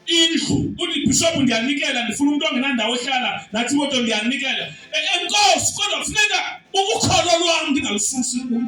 indlu uthi bishop ndiyanikela ndifuna umuntu ongenandawo ohlala nathi imoto ndiyanikela enkosi kodwa kufuneka ukukholo lwami ndingalususi kuyo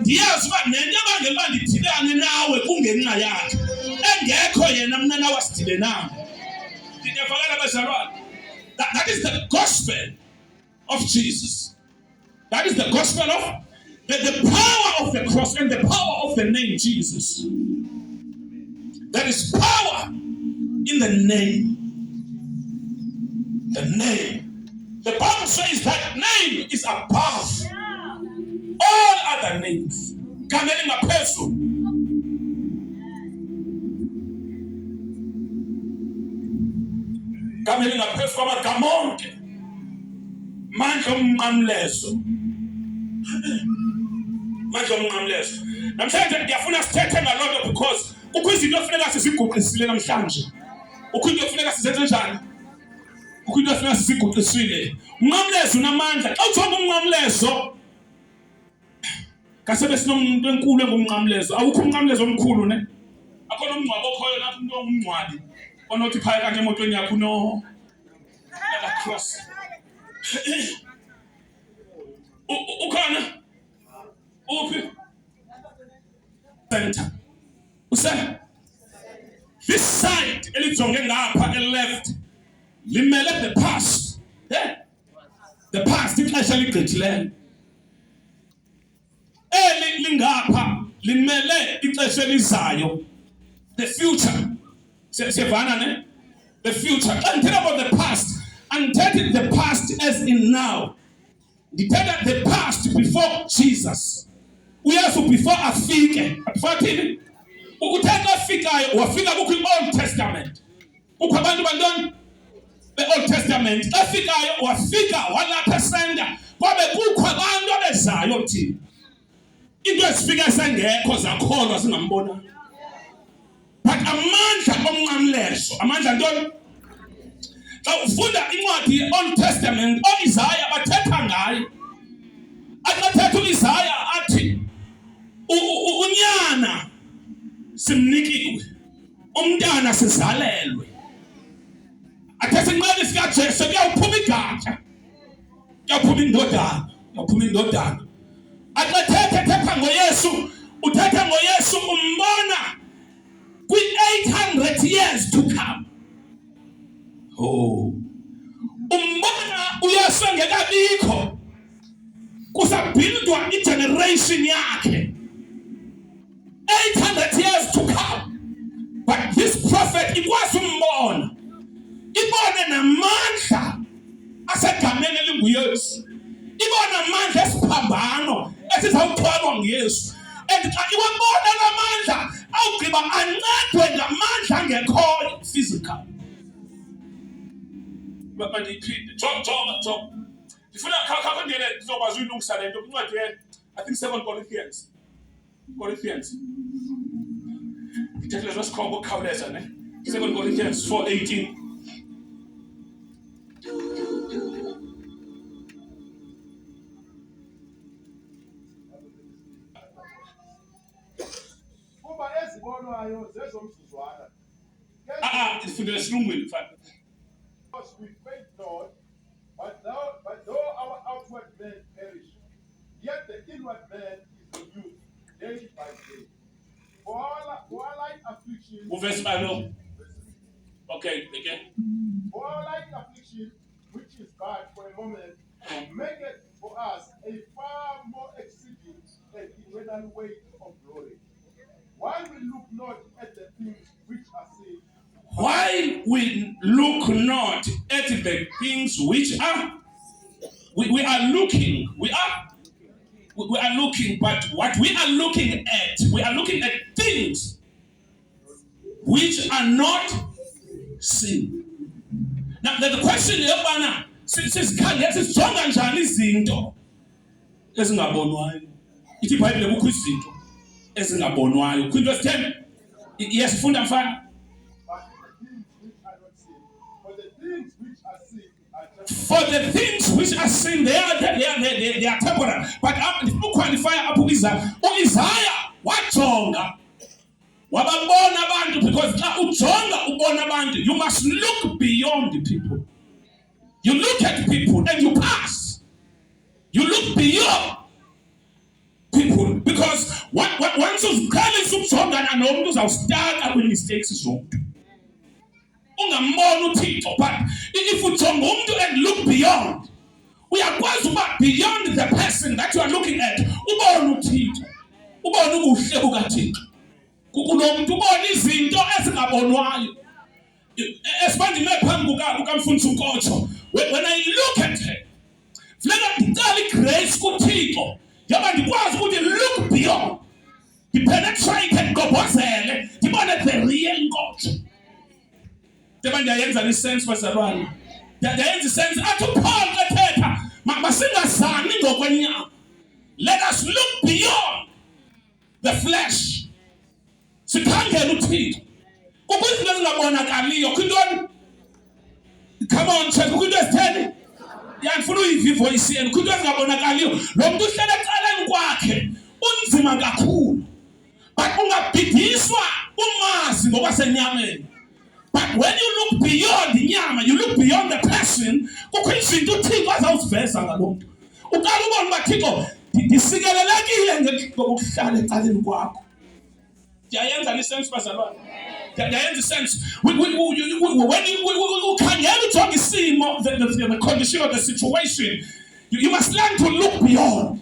ndiyazi uba nento ebangela uba ndidibane nawe kungenxa yakhe engekho yena mna nawe asidibanayo ndiyavakala bazalwane. That is the gospel of Jesus. That is the gospel of the power of the cross and the power of the name Jesus. There is power in the name. The name. The Bible says that name is above all other names. Kameli ngaphezulu. Kameli ngaphezulu kwamagama onke. Mandla omnqamlezo. Mandla omnqamlezo. Namhlanje ndiyafuna sithethe ngalonto because ukho izinto efuneka siziguqisile namhlanje. Ukho into efuneka sizenze njani? Ukho into efuneka siziguqisile. Umnqamlezo unamandla. Xa ujonga umnqamlezo kasebe sinomuntu enkulu engumnqamlezo. Awukho umnqamlezo omkhulu ne? Akhona umngcwabo okhoyo lapho umuntu ongumngcwabi onothi phaya kanye emotweni yakho no cross. Ukhona uphi center usa this side elijonge ngapha left limele the past the past ixesha ligqithileyo lingapha limele ixesha elizayo the future sevana ne the future. I'm telling about the past. I'm telling the past as in now. The past before Jesus. We also before afike. Before thini? Ukuthetha afikayo wafika kukho Old Testament. Kukho abantu bandoni? The Old Testament. Afikayo wafika walapha senda. Kwabe kukho abantu abezayo thina. Into esifika sengekho zakholwa singambona. But amandla omnqamlezo. Amandla ntoni? Xa ufunda incwadi ye-Old Testament, o-Isaya bathetha ngayo. Athetha u-Isaya athi unyana simnikiwe, umntana sizalelwe. Athetha inqadi sikaJesu kuyawuphuma igatya, kuyawuphuma indodana. Athetha ngoYesu, uthetha ngoYesu umbona kwi-800 years to come. Umbona uYesu engekabikho kusabhildwa igeneration yakhe 800 years to come. But this prophet ikwazi umbona ibone namandla asegameni elinguYesu, ibone amandla esiphambano esizawuthwalwa nguYesu. And xa iwabona namandla awugqiba ancedwe ngamandla angekhoyo physical. But ndiphinde jonga ndifuna khakha ndiyele ndizokwazi uyilungisa le nto kwincwadi I think 2 Corinthians ndithethe lezo sikhombo ukukhawuleza ne 2 Corinthians 4:18. Kuba ezibonwayo zezomsuzwana Ifundele silungwini mfana. We faith not, but though our outward man perish, yet the inward man is renewed day by day. For our light affliction. Verse 5. Okay, again. For our light affliction, which is bad for a moment, make it for us a far more exceeding and eternal weight of glory. While we look not at the things which are seen. Why we look not at the things which are, we are looking, but what we are looking at things which are not seen. Now the question is, sizijonga njani izinto ezingabonwayo? Ithi iBhayibhile kukho izinto ezingabonwayo. Kwinto 10. Yes, funda mfana. For the things which are seen, they are temporal. But if you qualify up Isaiah wajonga Wababona abantu, because xa ujonga ubona abantu, you must look beyond the people. You look at people and you pass. You look beyond people, because once uziqalisa ukujongana nomuntu uzawustaka kwi-mistakes zonke. Ungambona uThixo, but if ujonga umuntu and look beyond, uyakwazi ukuba beyond the person that you are looking at, ubone uThixo, ubone ubuhle bukaThixo. Kunomuntu ubone izinto ezingabonwayo. Esibanje mephambi kukamfundisi uNkotsho, when I look at her, funeka ndicela igrace kuThixo yoba ndikwazi ukuthi look beyond, ndipenetrate, ndigobhozele, ndibone the real Nkotsho. Njengoba ndiyayenza lisense bazalwane, ndiyayenza isense athi uPaul ethetha masingazani ngokwenyama. Let us look beyond the flesh. Sikhangele uThixo. Kukho izinto ezingabonakaliyo. Kwintoni? Come on, church. Kukho into ezitheni? Ndifuna uyiva ivoice yenu. Kukho into ezingabonakaliyo. Lo muntu uhlele ecaleni kwakhe unzima kakhulu. But ungabhidiswa umazi ngokwasenyameni. But when you look beyond inyama, you look beyond the person, kukho izinto uThixo azawuziveza ngalo muntu. Uqala ubone uba Thixo, ndisikelelekile ngokuhlala ecaleni kwakho. Ndiyayenza lisense bazalwane. Ndiyayenza isense. When you ukhangela ujonga isimo, the condition of the situation, you must learn to look beyond.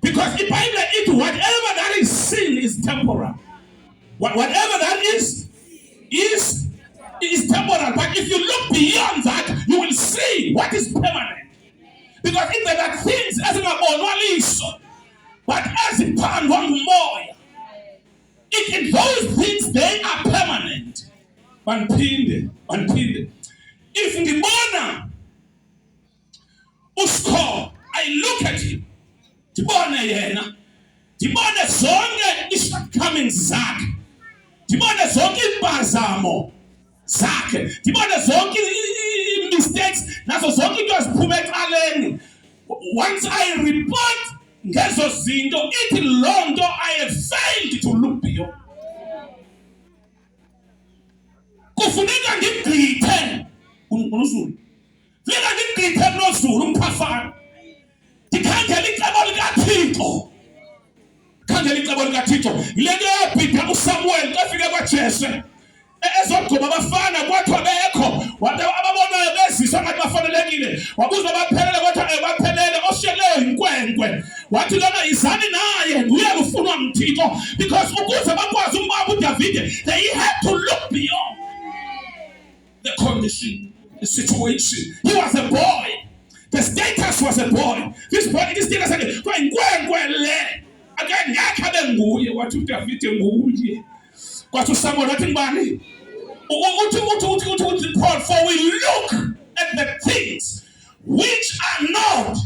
Because the Bible is whatever that is sin is temporal. Whatever that is temporal. But if you look beyond that, you will see what is permanent. Because if there are things as a but as a pan one more, if those things they are permanent. Wanphinde. If ngibona uSkho, I look at him. Ndibone yena. Ndibone zonke ishortcomings zakhe. Ndibone zonke impazamo zakhe. Ndibone zonke mistakes nazo zonke into eziphume ecaleni. Once I report ngezo zinto, ithi loo nto I have failed to look beyond. Kufuneka ngigqithe uNozulu. Funeka ngigqithe uNozulu umphafana. Ndikhangela icebo likaThixo. Khangela icebo likaThixo. Yile nto yabhida uSamuel xa efike kwaJese. Ezogcoba abafana kwathiwa bekho. Wathi ababonayo beziswa ngathi bafanelekile. Wabuza baphelele kwathiwa baphelele oshiyeleyo yinkwenkwe. Wathi lona izani naye nguye ufunwa nguThixo. Because ukuze bakwazi umbamba uDavide, they had to look beyond the condition, the situation. He was a boy. The status was a boy. This boy, this thing said, "Nkwenkwe le." Again, yakade nguye wathi uDavide nguye. Kwathi uSamuel wathi ngubani? Paul, for we look at the things which are not,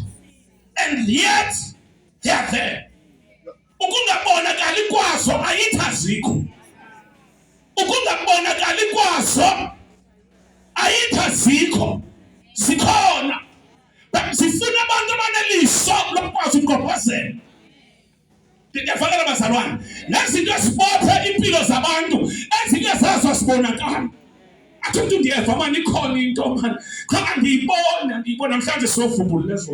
and yet they are there. Ukungabonakali kwazo ayithi azikho. Ukungabonakali kwazo ayithi azikho. Zikhona. But sifuna abantu abaneliso lokwazi ukugobhozela. Ndiyafakela bazalwane. Nezinto ezibophe impilo zabantu, ezinye zazo sibonakala. Athi umuntu ndiyeva mani ikhona into mani. Cha ndiyibona namhlanje sizovumbula lezo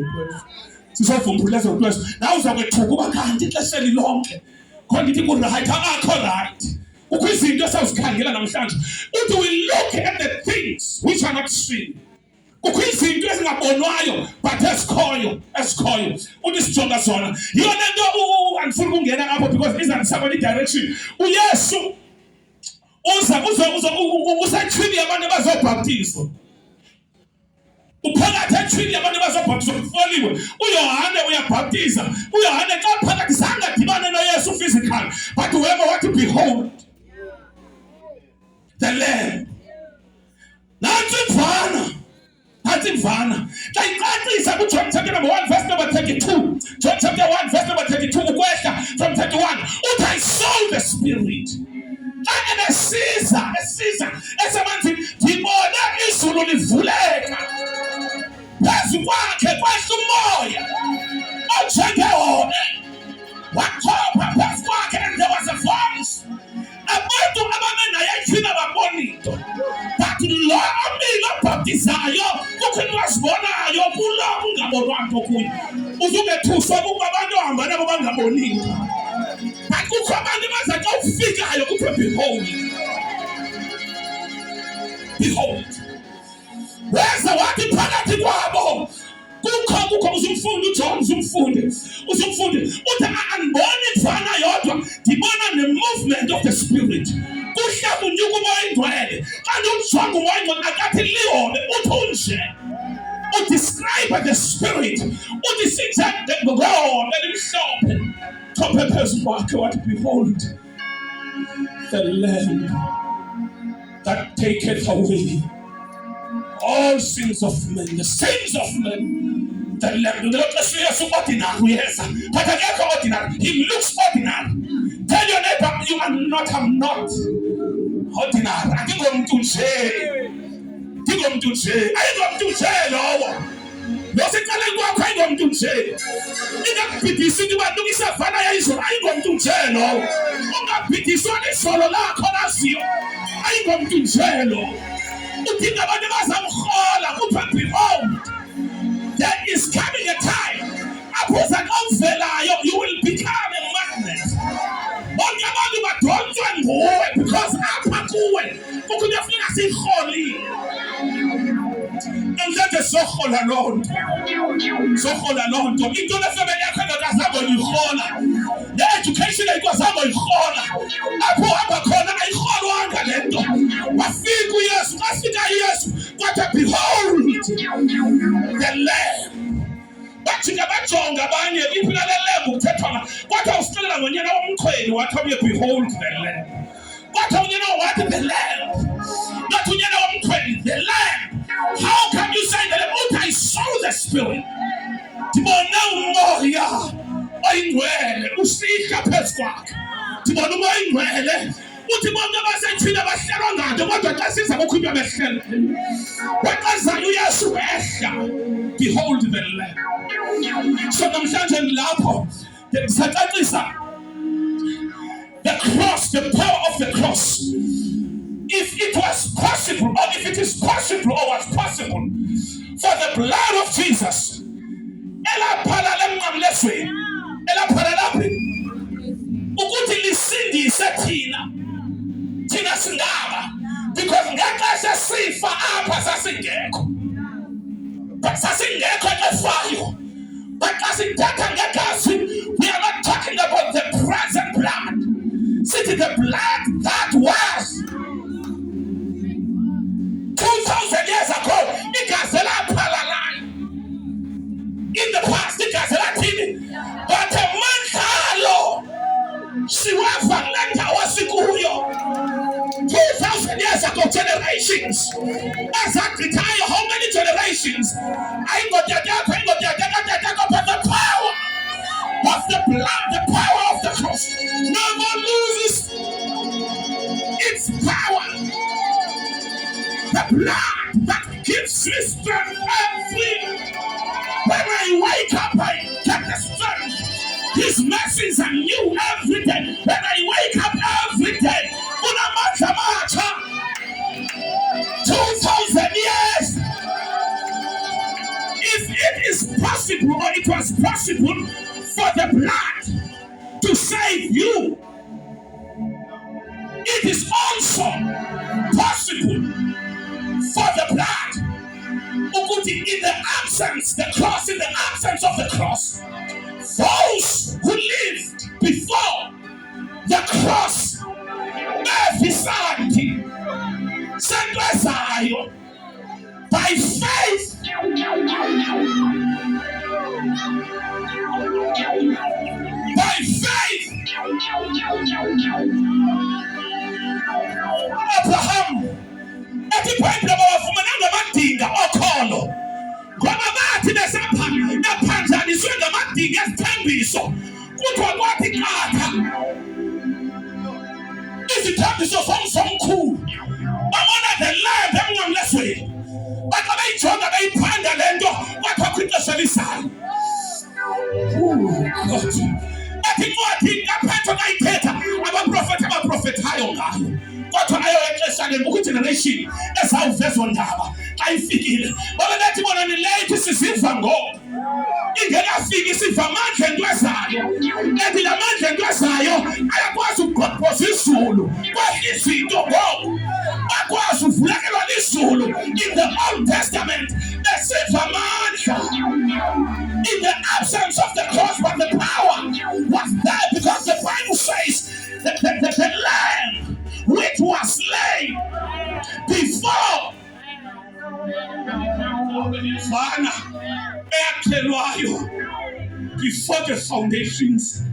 ntwezo. Nawe uzakwethuka uba kanti ixesha lilonke. Khona ngithi ku-right, akho right. Kukho izinto esawuzikhangela namhlanje. Uthi we look at the things which are not seen. Kukho izinto ezingabonwayo but ezikhoyo. Uthi sijonga zona. Yona nto andifuna ukungena apho because izandisaba direction. uYesu usethwini yabantu abazobhaptizwa. Uphakathi ethwini yabantu abazobhaptizwa kufoliwe. uYohane uyabhaptiza. uYohane xa phakathi zange adibane noYesu physical, but whoever want to behold the Lamb. Nansi mvana. Xa icacisa kuJohn chapter number 1 verse number 32. John chapter 1 verse number 32 ukwehla from 31. Uthi I saw the Spirit. Xa esiza esamanzi ndibona izulu livuleka. Phezu kwakhe kwehla umoya onjengehove. Wakhopha phezu kwakhe and there was a voice. A umphathisayo, kukho into azibonayo kulo ungabonwa nto kuyo. Uzubethuswa kuba abantu ahamba nabo bangaboniyo. But kukho abantu baza xa ufikayo kuthiwe behold. Behold. Weza wathi phakathi kwabo kukho uzumfundi uJohn uzumfundi uthi andiboni mfana yodwa, ndibona ne-movement of the spirit. Kuhle kunyuka umoya ingcwele, kanti ujonga umoya ingcwele akathi lihobe uthi unje. Udescribe the spirit, udisithe ngohobe elimhlophe thophe phezu kwakhe wathi behold the Lamb that taketh away all sins of men, the sins of men. The Lamb, ordinary, yes, but again ordinary. He looks ordinary. Tell your neighbor, you are not, I'm not ordinary. I think I'm to say, I don't say, no. What's it going to say? You got pity, so you are doing something. I going to say, no. You got pity, so it's all la corasi. I going to say, no. Behold, there is coming a time you will become a magnet. Because holy. And that is so whole alone. So whole alone. The education was about behold the Lamb. Behold the Lamb. The Lamb. The Lamb. How can you say that? I saw the Spirit. Behold the Lamb. So the cross, the power of the cross. If it was possible, or if it is possible, or was possible for the blood of Jesus, because ngexesha sifa apha sasingekho, but sasingekho efayo. But as in we are not talking about the present blood. See the blood that was 2,000 years ago. In the past, but a man she was 2,000 years ago, generations. As I retire, how many generations? I got the power of the blood, the power of the cross. Never loses its power. The blood that gives me strength when I wake up, I get the strength. His mercies are new every day. When I wake up every day, 2,000 years. If it is possible, or it was possible for the blood to save you, it is also possible for the blood. In the absence, the cross, in the absence of the cross, those who lived before the cross, by faith, Abraham, so cool. The land, let's say. But I told that I find the land of what I could just say. I'm a prophet, high on God. What I generation as how first one. xa ifikile. Ngoba nathi bona ni late sisiva ngoku. Ingekafiki siva amandla entwezayo. Kanti la mandla entwezayo ayakwazi ukugqobhoza izulu. Kwehla izinto ngoku. Akwazi uvulekelwa lizulu. In the Old Testament, besiva amandla. In the absence of the cross, but the power was there because the Bible says that the lamb which was slain before before the foundations.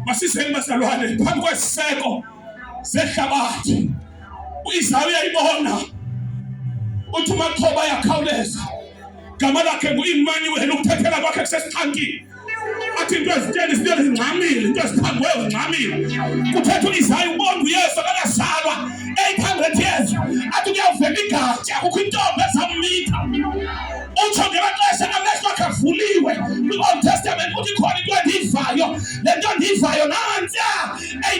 Masiseni bazalwane, phambi kwesiseko sehlabathi uIsaya uyayibona uthi uMaqhoba ayakhawuleza. Gama lakhe nguImmanuel, ukuthethela kwakhe kusesiqankini. Athi into ezitshela izinto ezingxamile, into eziphambiwe ezingxamile. Kuthetha uIsaya ubona uYesu akazalwa 800 years. Athi kuyavela igatya, kukho intombi ezamitha. Utsho ngemaxesha amehlo akhe avuliwe. Kwi-Old Testament uthi khona into endiyivayo. Le nto endiyivayo nantsiya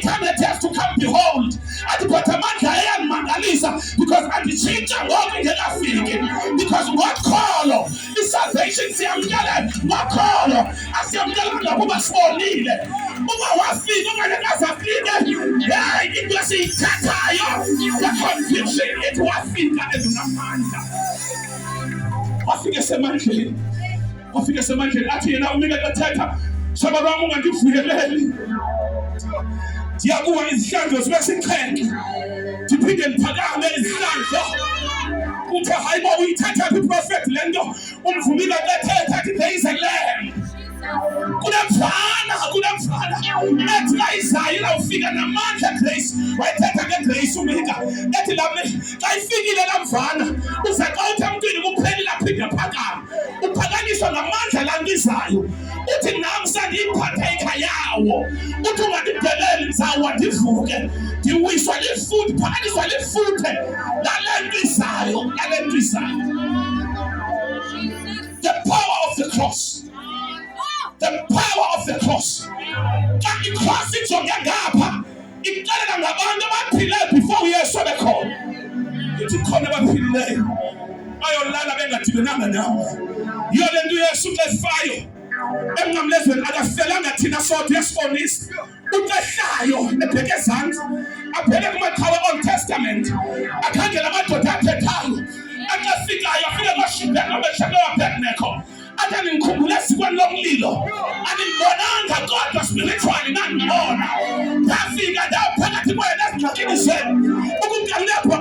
800 years to come, behold. Athi but amandla ayandimangalisa because anditshintsha ngoku ingekafiki. Because ngokholo i-salvation siyamkela ngokholo. Asiyamkelanga kuba sibonile. Uma wafika okanye ngazafike, hayi into esiyithathayo the conviction it wafika ezunamandla. Wafika esemandleni athi yena umike ethetha shaba lwami ungandivukeleli. Ndiyakuwa izihlandlo zibe sixhenxe, ndiphinde ndiphakame izihlandlo. Uthe hayi bo uyithatha phi iprofethi le nto umvumile ethetha athi there is a lamb. Kunemfana ethi la Isaya lawufika namandla Grace wayethetha ngeGrace umika ethi lami xa ifikile lamfana uze xa uthi emntwini kuphelile aphinde phakama uphakanyiswa ngamandla langizayo. Uthi nami sengiyiphathe yawo uthi ungandibheleli mzawa ndivuke ndiwiswa lifuthe phakanyiswa lifuthe lalentwisayo. The power of the cross. The power of the cross. Xa i-cross ijonge ngapha ixelela ngabantu abaphileyo before uYesu bekhona. Ithi khona abaphilileyo bayolala bengadibenanga nawe. Yiyo le nto uYesu uxefayo emnqamlezweni akafelanga thina sodwa esibonisa. Uxehlayo ebheke ezantsi abheke kumaqhawe Old Testament akhangela amadoda athethayo. Axefikayo afike kwashibheka beshebe wabheknekho. Athi ngikhumbula esikweni lomlilo. Andimbonanga kodwa spiritually nangibona. Ndafika ndaphakathi kwena ezingxakini zenu. Ukumkanlepho